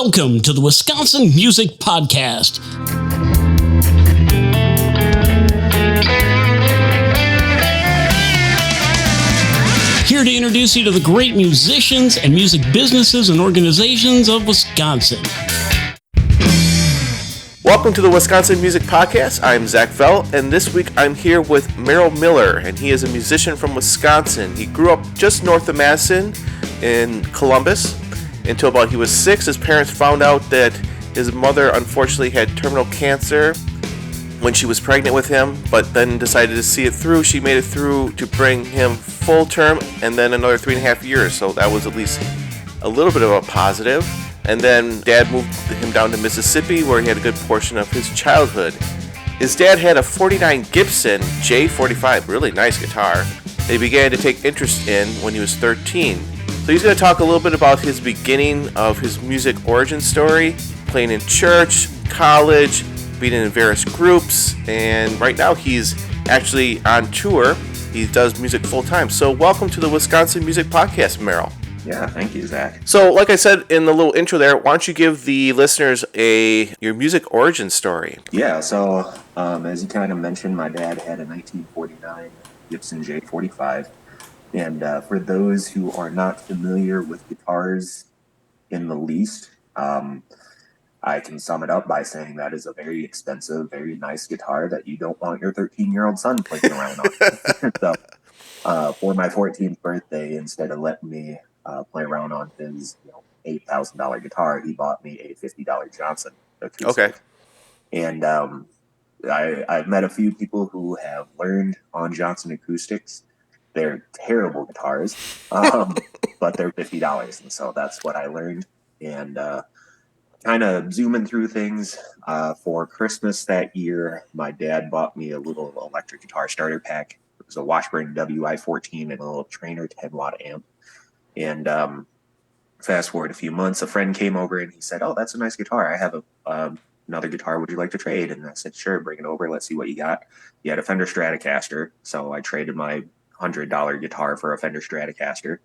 Welcome to the Wisconsin Music Podcast. Here to introduce you to the great musicians and music businesses and organizations of Wisconsin. Welcome to the Wisconsin Music Podcast. I'm Zach Fell, and this week I'm here with Merrill Miller, and he is a musician from Wisconsin. He grew up just north of Madison in Columbus. Until about he was 6, his parents found out that his mother unfortunately had terminal cancer when she was pregnant with him, but then decided to see it through. She made it through to bring him full term and then another 3.5 years, so that was at least a little bit of a positive. And then Dad moved him down to Mississippi, where he had a good portion of his childhood. His dad had a 49 Gibson J45, really nice guitar, that he began to take interest in when he was 13. So he's going to talk a little bit about his beginning of his music origin story, playing in church, college, being in various groups, and right now he's actually on tour. He does music full time. So welcome to the Wisconsin Music Podcast, Merrill. Yeah, thank you, Zach. So like I said in the little intro there, why don't you give the listeners your music origin story? Yeah, so as you kind of mentioned, my dad had a 1949 Gibson J45. And for those who are not familiar with guitars in the least, I can sum it up by saying that is a very expensive, very nice guitar that you don't want your 13-year-old son playing around on. So for my 14th birthday, instead of letting me play around on his $8,000 guitar, he bought me a $50 Johnson acoustic. Okay. And I've met a few people who have learned on Johnson acoustics. They're terrible guitars, but they're $50, and so that's what I learned. And kind of zooming through things, for Christmas that year, my dad bought me a little electric guitar starter pack. It was a Washburn WI-14 and a little Trainer 10-watt amp. And fast forward a few months, a friend came over and he said, "Oh, that's a nice guitar. I have another guitar. Would you like to trade?" And I said, "Sure, bring it over. Let's see what you got." He had a Fender Stratocaster, so I traded my $100 guitar for a Fender Stratocaster.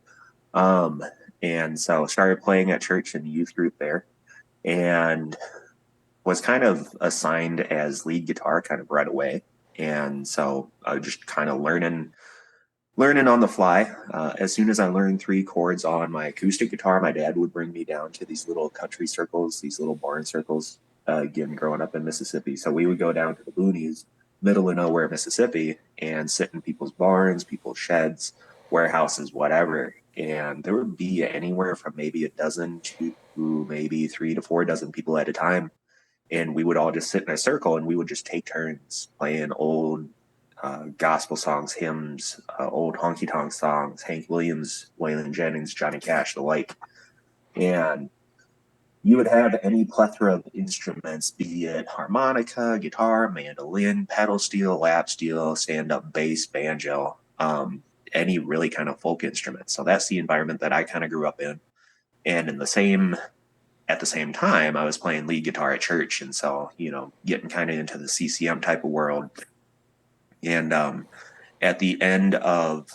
And so started playing at church in the youth group there, and was kind of assigned as lead guitar kind of right away. And so I was just kind of learning on the fly. As soon as I learned 3 chords on my acoustic guitar, my dad would bring me down to these little country circles, these little barn circles, again, growing up in Mississippi. So we would go down to the boonies, middle of nowhere, Mississippi, and sit in people's barns, people's sheds, warehouses, whatever. And there would be anywhere from maybe a dozen to maybe 3 to 4 dozen people at a time. And we would all just sit in a circle and we would just take turns playing old gospel songs, hymns, old honky-tonk songs, Hank Williams, Waylon Jennings, Johnny Cash, the like. And you would have any plethora of instruments, be it harmonica, guitar, mandolin, pedal steel, lap steel, stand-up bass, banjo, any really kind of folk instrument. So that's the environment that I kind of grew up in. And at the same time, I was playing lead guitar at church. And so, getting kind of into the CCM type of world. And at the end of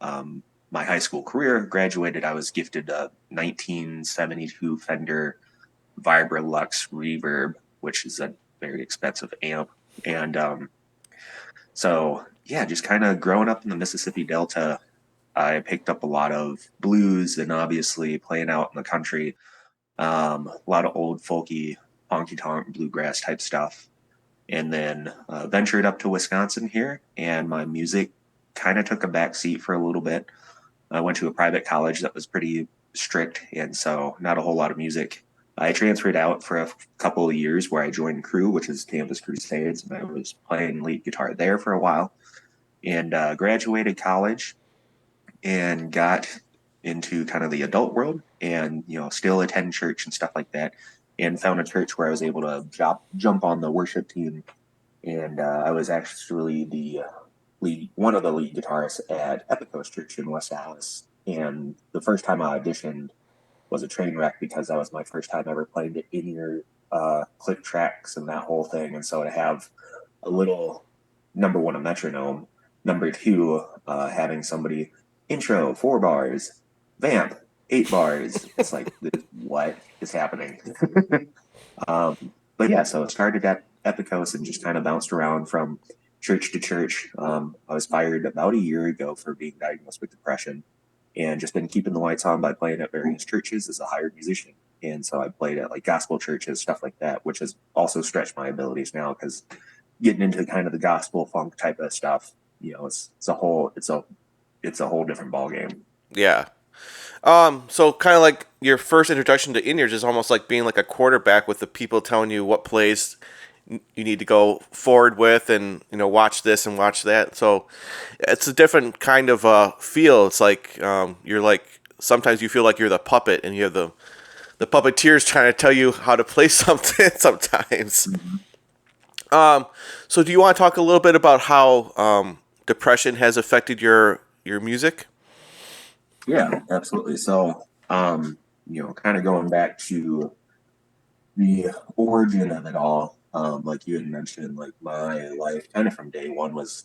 my high school career, graduated, I was gifted a 1972 Fender Vibra Lux Reverb, which is a very expensive amp. And so, yeah, just kind of growing up in the Mississippi Delta, I picked up a lot of blues and obviously playing out in the country, a lot of old folky, honky-tonk, bluegrass type stuff. And then ventured up to Wisconsin here, and my music kind of took a back seat for a little bit. I went to a private college that was pretty strict, and so not a whole lot of music. I transferred out for a couple of years where I joined Crew, which is Campus Crusades, and I was playing lead guitar there for a while. And graduated college and got into kind of the adult world and, still attend church and stuff like that. And found a church where I was able to jump on the worship team. And I was actually one of the lead guitarists at Epicos Church in West Dallas. And the first time I auditioned was a train wreck because that was my first time ever playing to in-ear click tracks and that whole thing. And so to have a little, number one, a metronome, number 2, having somebody intro 4 bars, vamp 8 bars. It's like, what? is happening? But yeah, so it started at Epicos and just kind of bounced around from church to church. I was fired about a year ago for being diagnosed with depression, and just been keeping the lights on by playing at various churches as a hired musician. And so I played at like gospel churches, stuff like that, which has also stretched my abilities now because getting into kind of the gospel funk type of stuff, it's a whole different ball game. Yeah. So kind of like your first introduction to in-ears is almost like being like a quarterback with the people telling you what plays you need to go forward with, and watch this and watch that. So it's a different kind of feel. It's like you're like sometimes you feel like you're the puppet, and you have the puppeteers trying to tell you how to play something sometimes. So do you want to talk a little bit about how depression has affected your music? Yeah, absolutely. So, kind of going back to the origin of it all, like you had mentioned, like my life kind of from day one was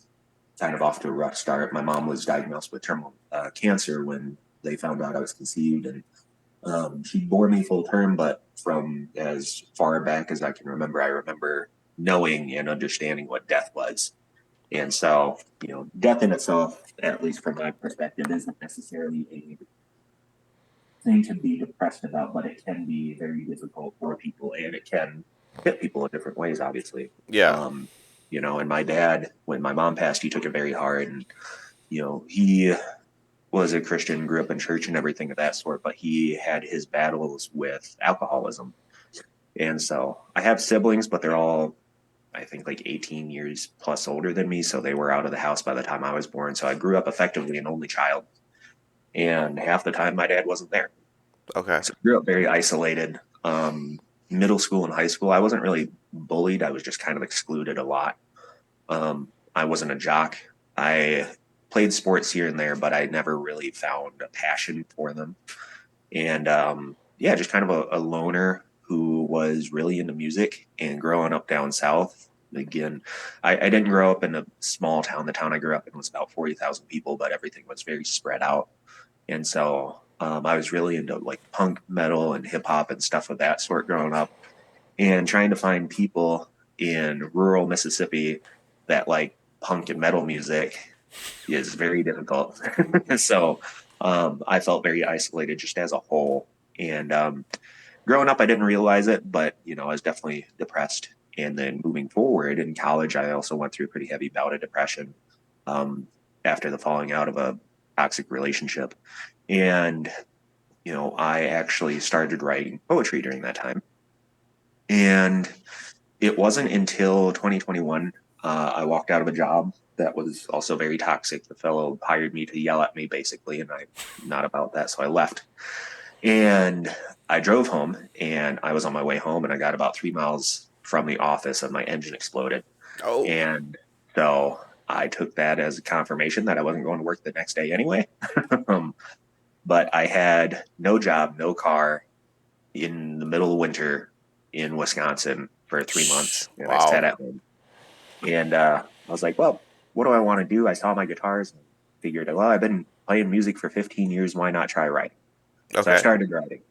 kind of off to a rough start. My mom was diagnosed with terminal cancer when they found out I was conceived, and she bore me full term. But from as far back as I can remember, I remember knowing and understanding what death was. And so, death in itself, at least from my perspective, isn't necessarily a thing to be depressed about, but it can be very difficult for people, and it can hit people in different ways, obviously. Yeah. And my dad, when my mom passed, he took it very hard. And, he was a Christian, grew up in church and everything of that sort, but he had his battles with alcoholism. And so I have siblings, but they're all, I think, like 18 years plus older than me. So they were out of the house by the time I was born. So I grew up effectively an only child. And half the time my dad wasn't there. Okay. So I grew up very isolated. Middle school and high school, I wasn't really bullied. I was just kind of excluded a lot. I wasn't a jock. I played sports here and there, but I never really found a passion for them. And just kind of a loner who was really into music. And growing up down south, again, I didn't grow up in a small town. The town I grew up in was about 40,000 people, but everything was very spread out. And so I was really into like punk metal and hip hop and stuff of that sort growing up, and trying to find people in rural Mississippi that like punk and metal music is very difficult. So I felt very isolated just as a whole. And growing up, I didn't realize it, but, I was definitely depressed. And then moving forward in college, I also went through a pretty heavy bout of depression after the falling out of a toxic relationship. And, I actually started writing poetry during that time. And it wasn't until 2021, I walked out of a job that was also very toxic. The fellow hired me to yell at me, basically, and I'm not about that, so I left. And I drove home, and I was on my way home, and I got about 3 miles from the office, and my engine exploded. Oh. And so I took that as a confirmation that I wasn't going to work the next day anyway. But I had no job, no car in the middle of winter in Wisconsin for 3 months. And I sat at home. And I was like, well, what do I want to do? I saw my guitars and figured, well, I've been playing music for 15 years. Why not try writing? Okay. So I started writing.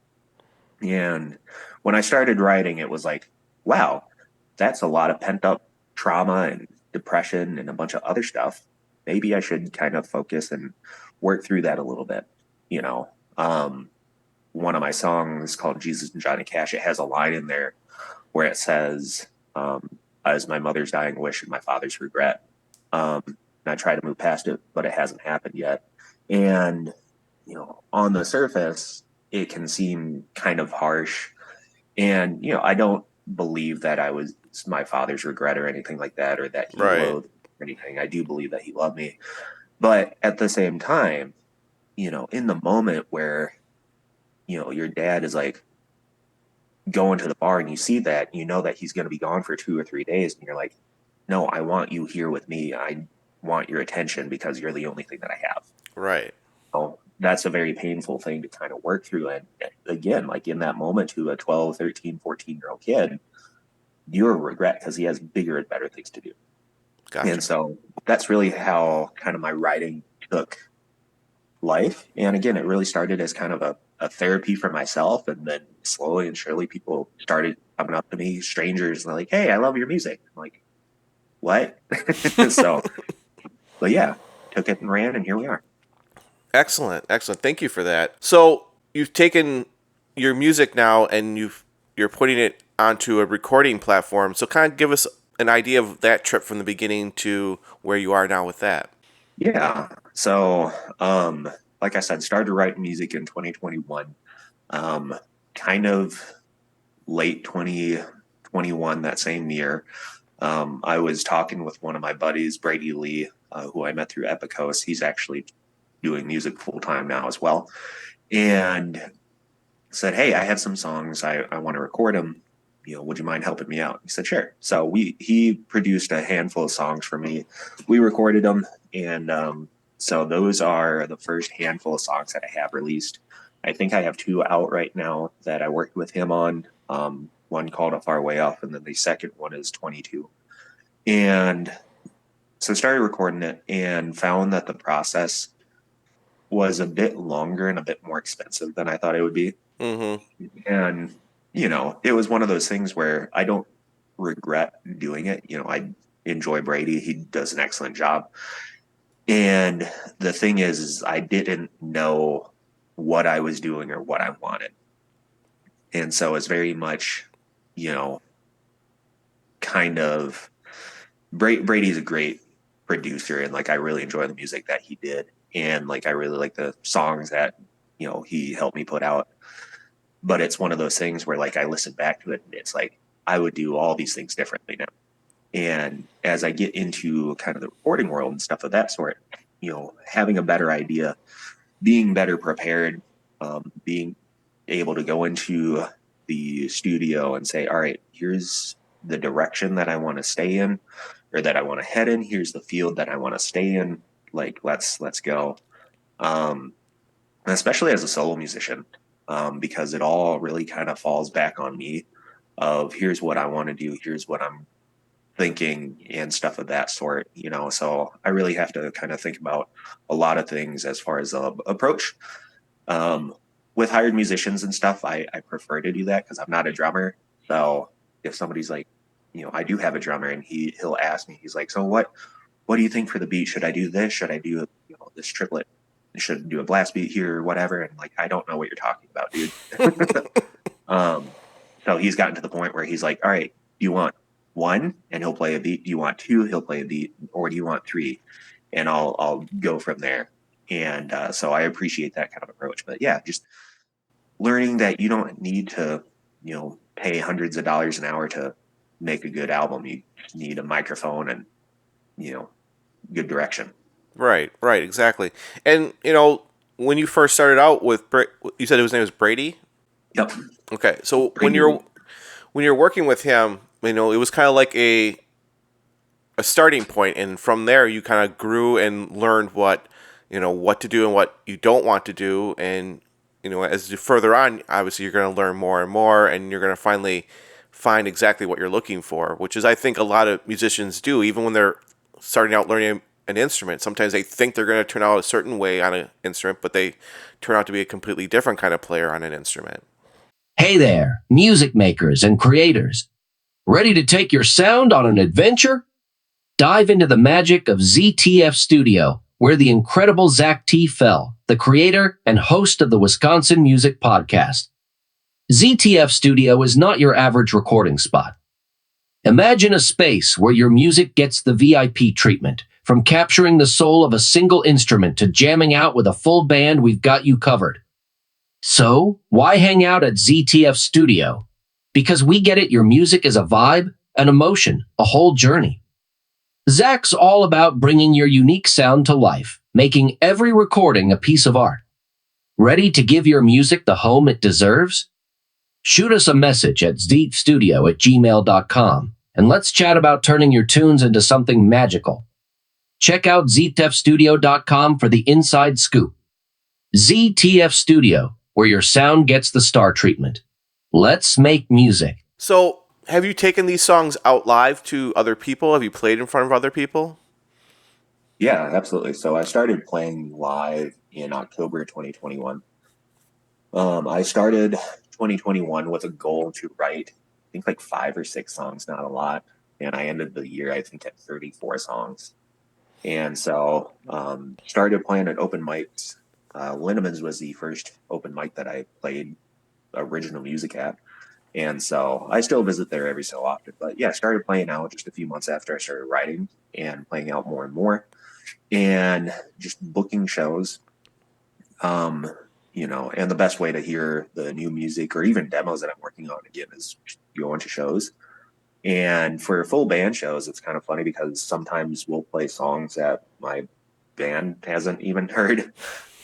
And when I started writing, it was like, wow, that's a lot of pent up trauma and depression and a bunch of other stuff. Maybe I should kind of focus and work through that a little bit. One of my songs called Jesus and Johnny Cash, it has a line in there where it says, as my mother's dying wish and my father's regret. And I try to move past it, but it hasn't happened yet. And, on the surface, it can seem kind of harsh. And, I don't believe that I was my father's regret or anything like that, or that he loathed or anything. I do believe that he loved me. But at the same time, in the moment where, your dad is like going to the bar and you see that, that he's going to be gone for 2 or 3 days. And you're like, no, I want you here with me. I want your attention because you're the only thing that I have. Right. So that's a very painful thing to kind of work through. And again, like in that moment to a 12, 13, 14-year-old kid, you're a regret because he has bigger and better things to do. Gotcha. And so that's really how kind of my writing took life. And again, it really started as kind of a a therapy for myself. And then slowly and surely people started coming up to me, strangers, and they're like, "Hey, I love your music." I'm like, "What?" So, but yeah, took it and ran, and here we are. Excellent. Thank you for that. So you've taken your music now and you're putting it onto a recording platform. So kind of give us an idea of that trip from the beginning to where you are now with that. Yeah. So, like I said, started writing music in 2021. Kind of late 2021, that same year. I was talking with one of my buddies, Brady Lee, who I met through Epicos. He's actually doing music full time now as well. And said, "Hey, I have some songs. I want to record them. Would you mind helping me out?" He said, "Sure." So he produced a handful of songs for me. We recorded them. And so those are the first handful of songs that I have released. I think I have 2 out right now that I worked with him on. One called A Far Way Off, and then the second one is 22. And so started recording it and found that the process was a bit longer and a bit more expensive than I thought it would be. Mm-hmm. And, it was one of those things where I don't regret doing it. I enjoy Brady. He does an excellent job. And the thing is I didn't know what I was doing or what I wanted. And so it's very much, kind of Brady's a great producer, and like I really enjoy the music that he did, and like I really like the songs that he helped me put out. But it's one of those things where like I listen back to it and it's like I would do all these things differently now. And as I get into kind of the recording world and stuff of that sort, having a better idea, being better prepared, being able to go into the studio and say, all right, here's the direction that I want to stay in or that I want to head in. Here's the field that I want to stay in. Like, let's go. Especially as a solo musician, because it all really kind of falls back on me of here's what I want to do. Here's what I'm thinking and stuff of that sort, so I really have to kind of think about a lot of things as far as the approach. With hired musicians and stuff, I prefer to do that because I'm not a drummer. So if somebody's like, I do have a drummer and he'll ask me, he's like, "So what do you think for the beat? Should I do this? Should I do this triplet? Should I do a blast beat here or whatever?" And like, I don't know what you're talking about, dude. So he's gotten to the point where he's like, "All right, do you want 1?" And he'll play a beat. "Do you want 2?" He'll play a beat. "Or do you want 3?" And I'll go from there. And so I appreciate that kind of approach. But yeah, just learning that you don't need to, pay hundreds of dollars an hour to make a good album. You just need a microphone and, good direction. Right, exactly. And, when you first started out with, you said his name was Brady? Yep. Okay, so Brady. when you're working with him, it was kind of like a starting point, and from there you kind of grew and learned what to do and what you don't want to do, and as you further on, obviously you're going to learn more and more, and you're going to finally find exactly what you're looking for, which is I think a lot of musicians do, even when they're starting out learning an instrument. Sometimes they think they're going to turn out a certain way on an instrument, but they turn out to be a completely different kind of player on an instrument. Hey there, music makers and creators. Ready to take your sound on an adventure? Dive into the magic of ZTF Studio, where the incredible Zach T. Fell, the creator and host of the Wisconsin Music Podcast. ZTF Studio is not your average recording spot. Imagine a space where your music gets the VIP treatment. From capturing the soul of a single instrument to jamming out with a full band, we've got you covered. So, why hang out at ZTF Studio? Because we get it, your music is a vibe, an emotion, a whole journey. Zach's all about bringing your unique sound to life, making every recording a piece of art. Ready to give your music the home it deserves? Shoot us a message at ztfstudio@gmail.com and let's chat about turning your tunes into something magical. Check out ztfstudio.com for the inside scoop. ZTF Studio, where your sound gets the star treatment. Let's make music. So, have you taken these songs out live to other people? Have you played in front of other people? Yeah, absolutely. So I started playing live in October 2021. I started 2021 with a goal to write, I think like 5 or 6 songs, not a lot. And I ended the year, I think, at 34 songs. And so started playing at open mics. Linneman's was the first open mic that I played original music at. And so I still visit there every so often. But yeah, I started playing out just a few months after I started writing and playing out more and more and just booking shows. And the best way to hear the new music or even demos that I'm working on again is going to shows. And for full band shows, it's kind of funny because sometimes we'll play songs that my band hasn't even heard.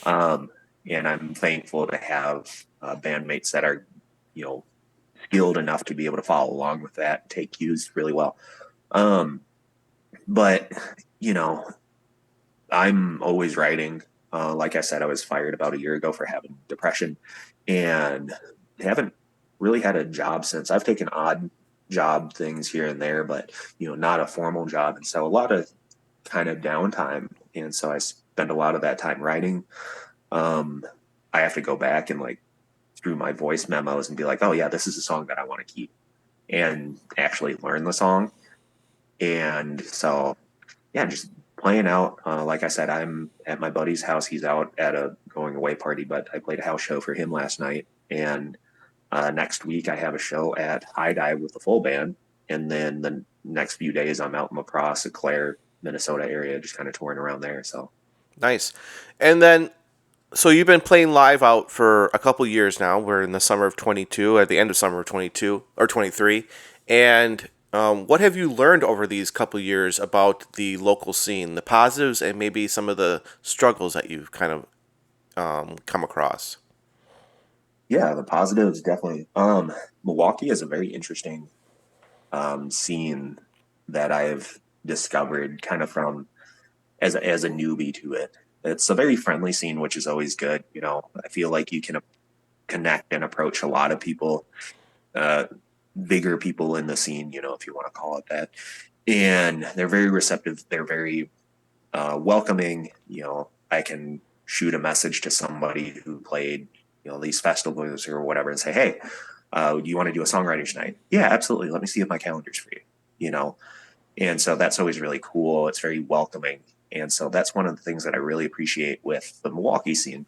And I'm thankful to have bandmates that are, skilled enough to be able to follow along with that and take cues really well. But, I'm always writing. Like I said, I was fired about a year ago for having depression and haven't really had a job since. I've taken odd job things here and there, but, not a formal job. And so a lot of kind of downtime. And so I spend a lot of that time writing. I have to go back and through my voice memos and be like, oh yeah, this is a song that I want to keep and actually learn the song. And so, yeah, just playing out. Like I said, I'm at my buddy's house. He's out at a going away party, but I played a house show for him last night. And next week I have a show at High Dive with the full band. And then the next few days I'm out in La Crosse, Clare, Minnesota area, just kind of touring around there. So Nice. And then, so you've been playing live out for a couple years now. We're in the summer of 22, at the end of summer of 22 or 23. And what have you learned over these couple years about the local scene, the positives and maybe some of the struggles that you've kind of come across? yeah, the positives definitely. Milwaukee is a very interesting scene that I've discovered kind of from as a newbie to it. It's a very friendly scene, which is always good. I feel like you can connect and approach a lot of people, bigger people in the scene, if you want to call it that. And they're very receptive. They're very welcoming. I can shoot a message to somebody who played, these festivals or whatever and say, hey, do you want to do a songwriting night? Yeah, absolutely. Let me see if my calendar's free, And so that's always really cool. It's very welcoming. And so that's one of the things that I really appreciate with the Milwaukee scene.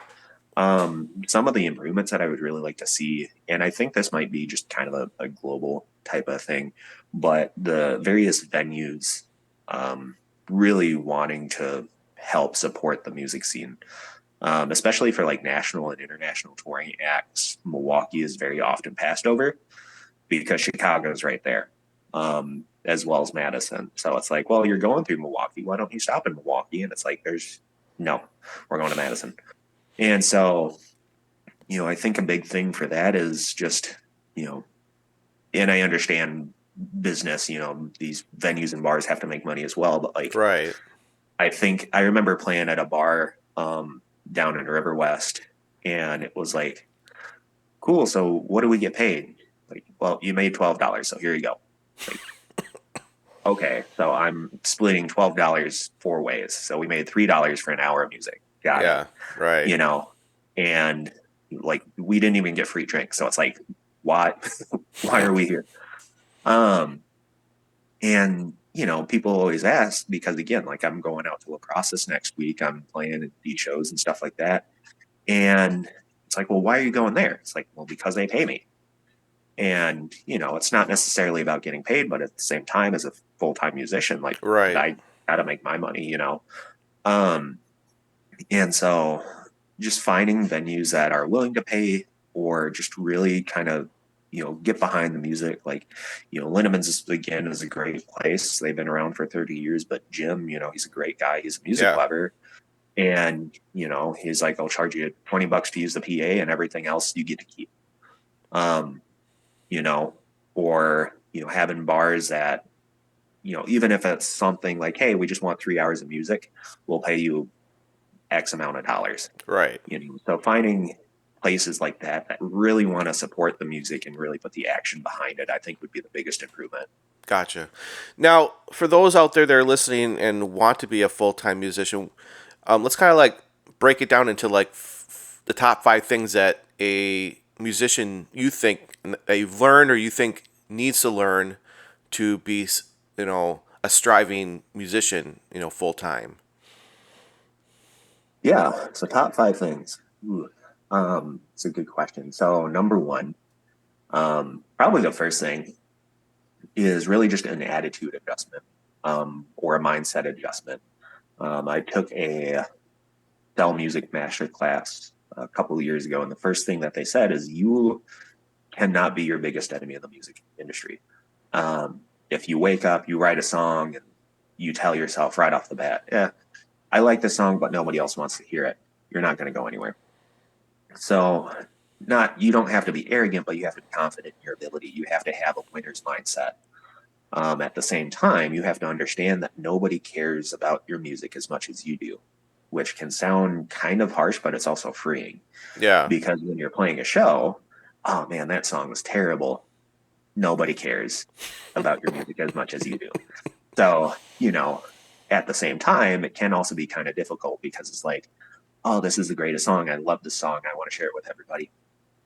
Some of the improvements that I would really like to see, and I think this might be just kind of a global type of thing, but the various venues really wanting to help support the music scene, especially for national and international touring acts. Milwaukee is very often passed over because Chicago is right there. As well as Madison. So it's like, well, you're going through Milwaukee. Why don't you stop in Milwaukee? And it's like, no, we're going to Madison. And so, I think a big thing for that is just, and I understand business, these venues and bars have to make money as well. But Right. I think I remember playing at a bar down in River West, and it was like, cool. So what do we get paid? Well, you made $12. So here you go. Okay, so I'm splitting $12 four ways. So we made $3 for an hour of music. Got it. Yeah, right. And we didn't even get free drinks. So it's like, why? Why are we here? And people always ask because again, I'm going out to La Crosse this next week. I'm playing at these shows and stuff like that. And it's like, well, why are you going there? It's like, well, because they pay me. And, it's not necessarily about getting paid, but at the same time, as a full-time musician, right. I got to make my money, And so just finding venues that are willing to pay or just really kind of, get behind the music. Linneman's, again, is a great place. They've been around for 30 years, but Jim, he's a great guy. He's a music lover. And, he's like, I'll charge you $20 to use the PA and everything else you get to keep. Or having bars that, even if it's something like, hey, we just want 3 hours of music, we'll pay you X amount of dollars. Right. So finding places like that really want to support the music and really put the action behind it, I think would be the biggest improvement. Gotcha. Now, for those out there that are listening and want to be a full-time musician, let's kind of break it down into the top 5 things that a musician you think that you've learned or you think needs to learn to be, a striving musician, full time? Yeah. So top 5 things. Ooh, it's a good question. So number one, probably the first thing is really just an attitude adjustment, or a mindset adjustment. I took a Dell Music Master class a couple of years ago, and the first thing that they said is you cannot be your biggest enemy in the music industry. If you wake up, you write a song, and you tell yourself right off the bat, yeah, I like this song, but nobody else wants to hear it, you're not going to go anywhere. So you don't have to be arrogant, but you have to be confident in your ability. You have to have a winner's mindset. At the same time, you have to understand that nobody cares about your music as much as you do, which can sound kind of harsh, but it's also freeing. Yeah. Because when you're playing a show, oh man, that song was terrible. Nobody cares about your music as much as you do. So, at the same time, it can also be kind of difficult because it's like, oh, this is the greatest song. I love this song. I want to share it with everybody.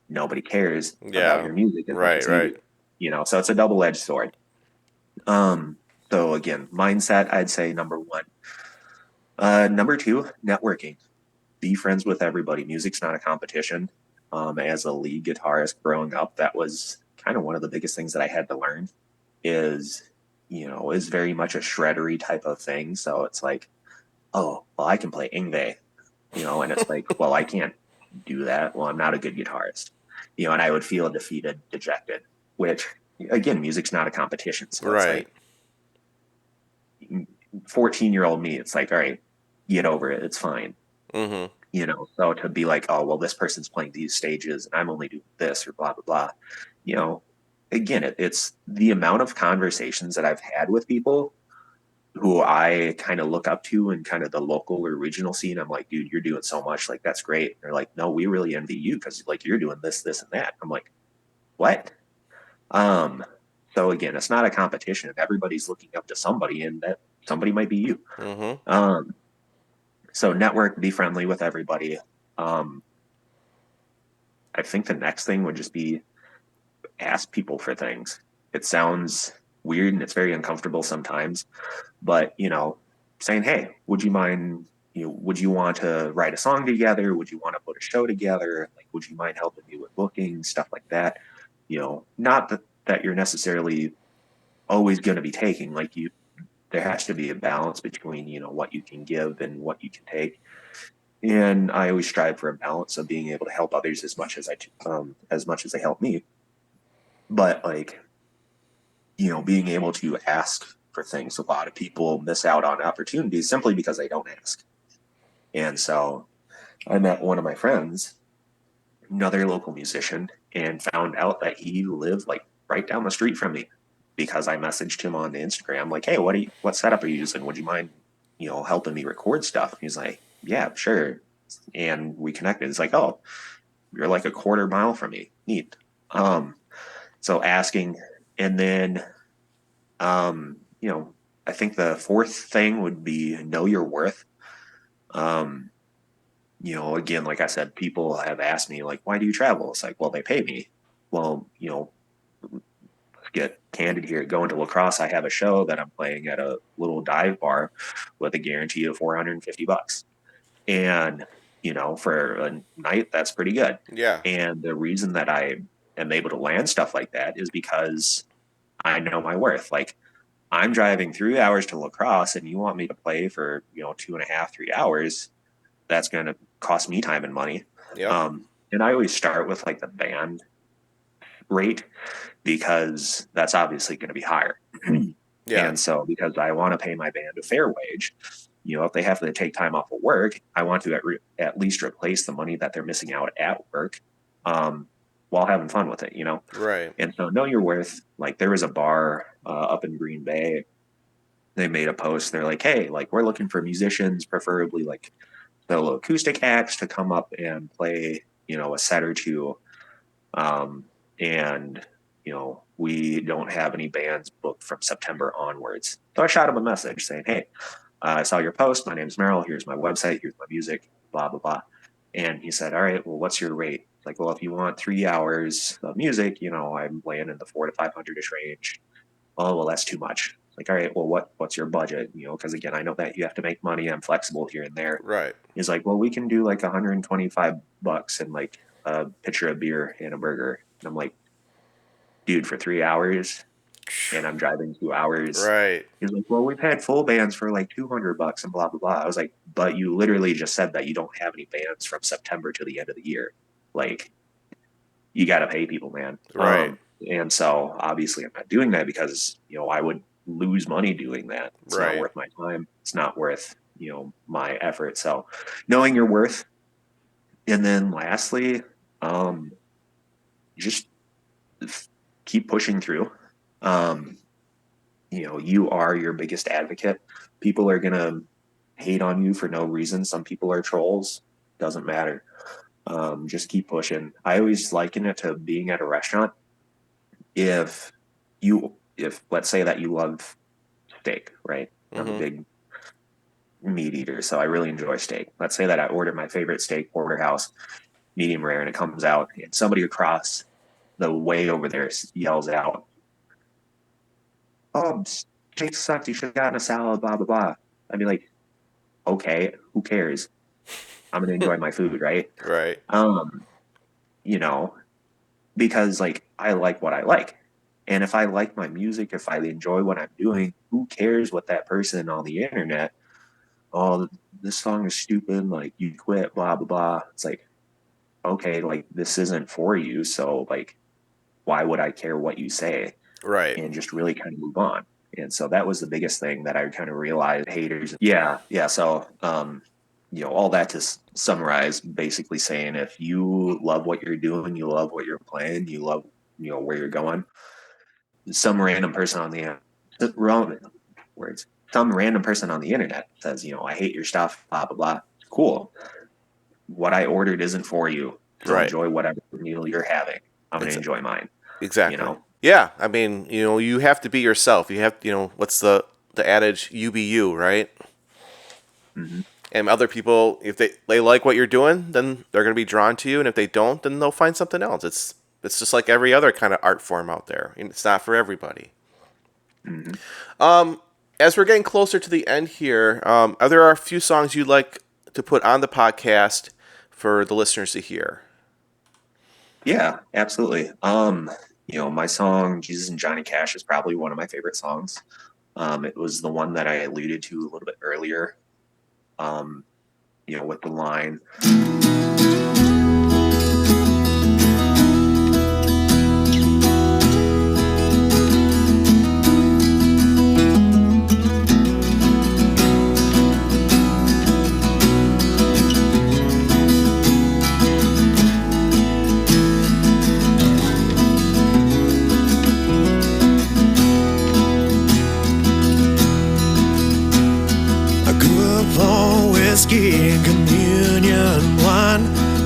Nobody cares about your music as much as you do. So it's a double-edged sword. So again, mindset, I'd say number one. Number two, networking. Be friends with everybody. Music's not a competition. As a lead guitarist growing up, that was kind of one of the biggest things that I had to learn is very much a shreddery type of thing. So it's like, oh, well, I can play Ingve, and it's like, well, I can't do that. Well, I'm not a good guitarist, and I would feel defeated, dejected, which again, music's not a competition. So it's like 14-year-old me, it's like, all right, get over it. It's fine. Mm-hmm. So to be like, oh, well, this person's playing these stages and I'm only doing this or blah, blah, blah, again, it's the amount of conversations that I've had with people who I kind of look up to in kind of the local or regional scene. I'm like, dude, you're doing so much. Like, that's great. And they're like, no, we really envy you because like you're doing this, this, and that. I'm like, what? So again, it's not a competition. Everybody's looking up to somebody, and that somebody might be you. Mm-hmm. So network, be friendly with everybody. I think the next thing would just be ask people for things. It sounds weird and it's very uncomfortable sometimes, but saying, hey, would you mind, would you want to write a song together? Would you want to put a show together? Like, would you mind helping me with booking, stuff like that? Not that you're necessarily always going to be taking, like there has to be a balance between, what you can give and what you can take. And I always strive for a balance of being able to help others as much as they help me. But like, being able to ask for things, a lot of people miss out on opportunities simply because they don't ask. And so I met one of my friends, another local musician, and found out that he lived like right down the street from me because I messaged him on Instagram, like, hey, what setup are you using? Would you mind, helping me record stuff? He's like, yeah, sure. And we connected. It's like, oh, you're like a quarter mile from me. Neat. So asking, and then, I think the fourth thing would be know your worth. Again, like I said, people have asked me like, why do you travel? It's like, well, they pay me. Well, get candid here. Going to La Crosse, I have a show that I'm playing at a little dive bar with a guarantee of $450. And, for a night, that's pretty good. Yeah. And the reason that I am able to land stuff like that is because I know my worth. Like, I'm driving 3 hours to La Crosse and you want me to play for, 2.5, 3 hours. That's going to cost me time and money. Yep. And I always start with like the band rate because that's obviously going to be higher. Yeah. And so because I want to pay my band a fair wage, if they have to take time off of work, I want to at least replace the money that they're missing out at work while having fun with it, Right. And so know your worth. Like there was a bar up in Green Bay. They made a post. They're like, hey, like we're looking for musicians, preferably like solo acoustic acts to come up and play, a set or two. And, we don't have any bands booked from September onwards. So I shot him a message saying, hey, I saw your post. My name's Merrill. Here's my website. Here's my music, blah, blah, blah. And he said, all right, well, what's your rate? It's like, well, if you want 3 hours of music, I'm laying in the 400 to 500-ish range. Oh, well, that's too much. Like, all right, well, what's your budget? Because again, I know that you have to make money. I'm flexible here and there. Right. He's like, well, we can do like $125 and like a pitcher of beer and a burger. And I'm like, dude, for 3 hours, and I'm driving 2 hours. Right. He's like, well, we've had full bands for like $200 and blah, blah, blah. I was like, but you literally just said that you don't have any bands from September to the end of the year. Like, you got to pay people, man. Right. And so obviously I'm not doing that because, I would lose money doing that. It's Right. not worth my time. It's not worth, my effort. So knowing your worth. And then lastly, just keep pushing through. You are your biggest advocate. People are going to hate on you for no reason. Some people are trolls. Doesn't matter. Just keep pushing. I always liken it to being at a restaurant. If let's say that you love steak, right? I'm a big meat eater, so I really enjoy steak. Let's say that I ordered my favorite steak, porterhouse, medium rare, and it comes out, and somebody across the way over there yells out, "Oh, steak sucks. You should have gotten a salad, blah, blah, blah." I'd be like, okay, who cares? I'm going to enjoy my food, right? Right. Because like I like what I like. And if I like my music, if I enjoy what I'm doing, who cares what that person on the internet, oh, this song is stupid, like you quit, blah, blah, blah. It's like, okay, like this isn't for you. So like, why would I care what you say? Right. And just really kind of move on. And so that was the biggest thing that I kind of realized, haters. Yeah. So, all that to summarize, basically saying if you love what you're doing, you love what you're playing, you love, where you're going, some random person on the internet says, I hate your stuff, blah, blah, blah. Cool. What I ordered isn't for you. So Right. enjoy whatever meal you're having. I'm going to enjoy mine. Exactly. Yeah. I mean, you have to be yourself. You have, what's the adage, you be you, right? Mm-hmm. And other people, if they like what you're doing, then they're going to be drawn to you. And if they don't, then they'll find something else. It's just like every other kind of art form out there. And it's not for everybody. Mm-hmm. As we're getting closer to the end here, are there a few songs you'd like to put on the podcast for the listeners to hear? Yeah, absolutely. My song Jesus and Johnny Cash is probably one of my favorite songs. It was the one that I alluded to a little bit earlier. With the line, whiskey and communion wine.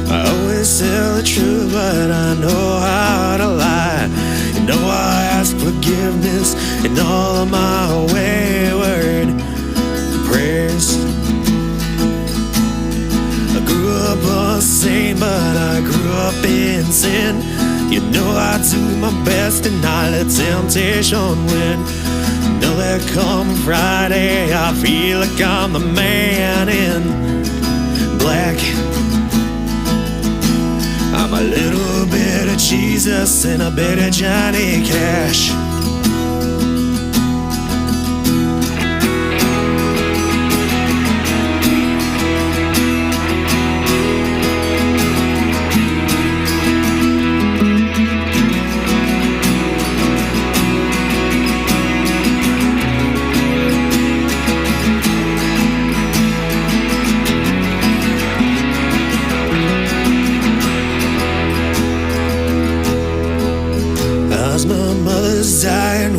I always tell the truth, but I know how to lie. I ask forgiveness in all of my wayward prayers. I grew up a saint, but I grew up in sin. I do my best and I let temptation win. There come Friday, I feel like I'm the man in black. I'm a little bit of Jesus and a bit of Johnny Cash.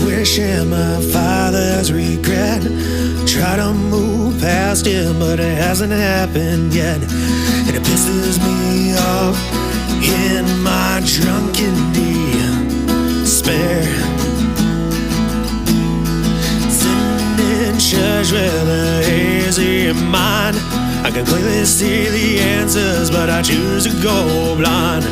Wishing my father's regret. Try to move past him, but it hasn't happened yet. And it pisses me off in my drunken despair. Sitting in church with a hazy mind, I can clearly see the answers, but I choose to go blind.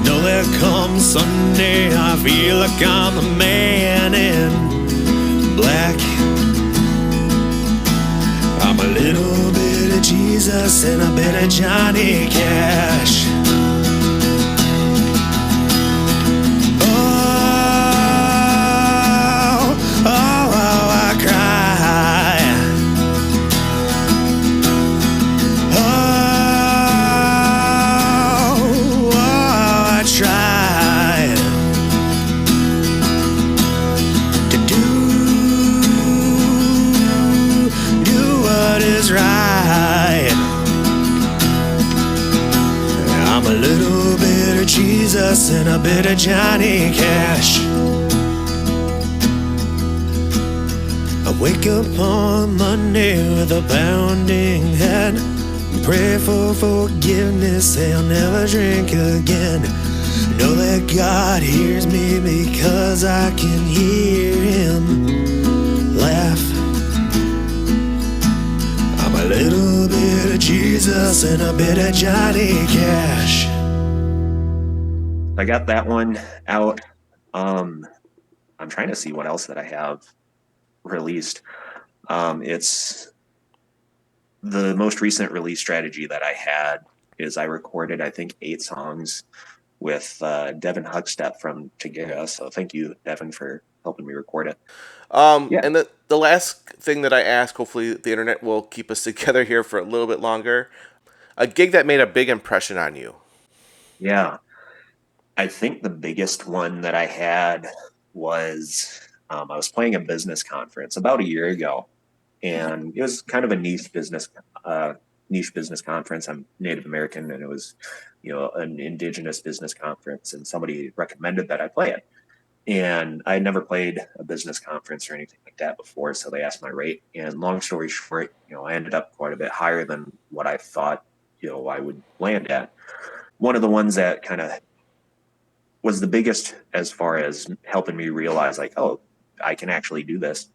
Know there comes Sunday, I feel like I'm the man in black. I'm a little bit of Jesus and a bit of Johnny Cash. Jesus and a bit of Johnny Cash. I wake up on Monday with a pounding head, pray for forgiveness, say I'll never drink again. Know that God hears me because I can hear Him laugh. I'm a little bit of Jesus and a bit of Johnny Cash. I got that one out. I'm trying to see what else that I have released. It's the most recent release strategy that I had is I recorded, I think, 8 songs with Devin Huckstep from Tagara. So thank you, Devin, for helping me record it. And the last thing that I ask, hopefully the internet will keep us together here for a little bit longer. A gig that made a big impression on you. Yeah. I think the biggest one that I had was I was playing a business conference about a year ago, and it was kind of a niche business conference. I'm Native American, and it was, an indigenous business conference, and somebody recommended that I play it. And I had never played a business conference or anything like that before, so they asked my rate. And long story short, I ended up quite a bit higher than what I thought, I would land at. One of the ones that kind of was the biggest as far as helping me realize, like, oh, I can actually do this.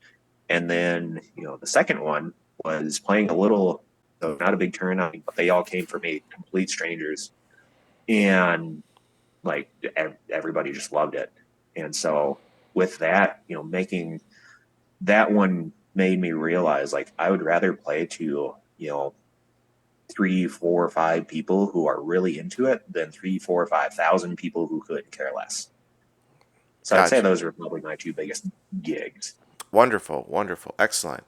And then, the second one was playing a little, so not a big turnout, but they all came for me, complete strangers. And like everybody just loved it. And so with that, making that one made me realize, like, I would rather play to, 3, 4, 5 people who are really into it than 3, 4, 5,000 people who couldn't care less. So I'd say those are probably my 2 biggest gigs. Wonderful, wonderful, excellent.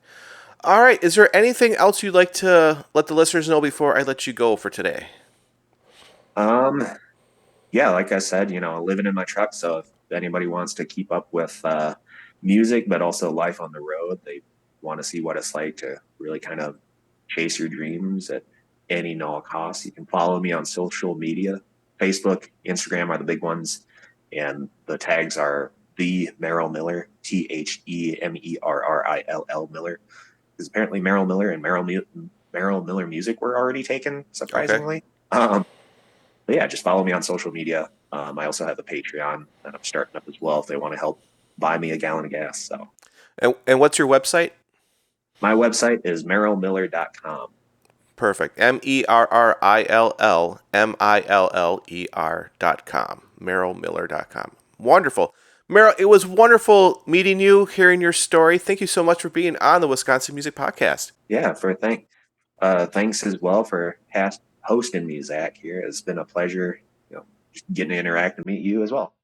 All right, is there anything else you'd like to let the listeners know before I let you go for today? Yeah, like I said, living in my truck. So if anybody wants to keep up with music, but also life on the road, they want to see what it's like to really kind of chase your dreams at any and all costs, you can follow me on social media. Facebook, Instagram are the big ones, and the tags are the Merrill Miller, TheMerrill Miller, because apparently Merrill Miller and Merrill Miller Music were already taken, surprisingly. Okay. But yeah, just follow me on social media. I also have a Patreon that I'm starting up as well if they want to help buy me a gallon of gas. So, and what's your website? My website is merrillmiller.com. Perfect. MERRILLMILLER.com. merrillmiller.com. Wonderful. Merrill, it was wonderful meeting you, hearing your story. Thank you so much for being on the Wisconsin Music Podcast. Yeah, thanks as well for hosting me, Zach, here. It's been a pleasure, just getting to interact and meet you as well.